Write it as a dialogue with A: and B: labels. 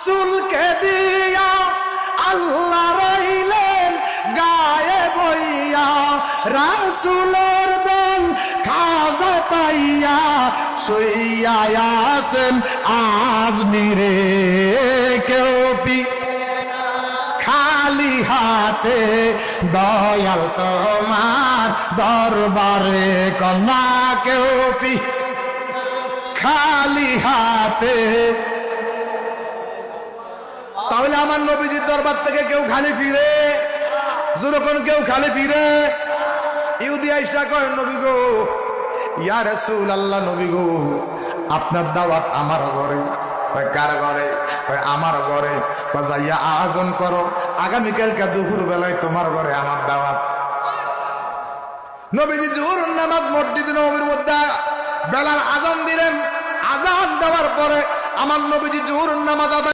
A: চুলকে দিয়া আল্লাহ রইলেন গায়ে বইয়া, রাসূলের দল খাজা পাইয়া শুইয়া আছেন আজমিরে। কেউ খালি হাতে দয়াল তোমার দরবারে কন্যা, কেউ খালি হাতে। তাহলে আমার নবীজির দরবার থেকে কেউ খালি ফিরে? যখন কেউ খালি ফিরে, ইহুদি আইসা কয় নবী গো, ইয়া রাসূলুল্লাহ, নবী গো আপনার দাওয়াত আমার ঘরে। কার ঘরে? আমার ঘরে। যাইয়া আয়োজন করো, আগামীকালকে দুপুর বেলায় তোমার ঘরে আমার দাওয়াত। নবীজি জোহর নামাজ মসজিদ নববীর মধ্যে বেলাল আজান দিলেন। আজান দেওয়ার পরে আমার নবীজি জোহর নামাজ আদায়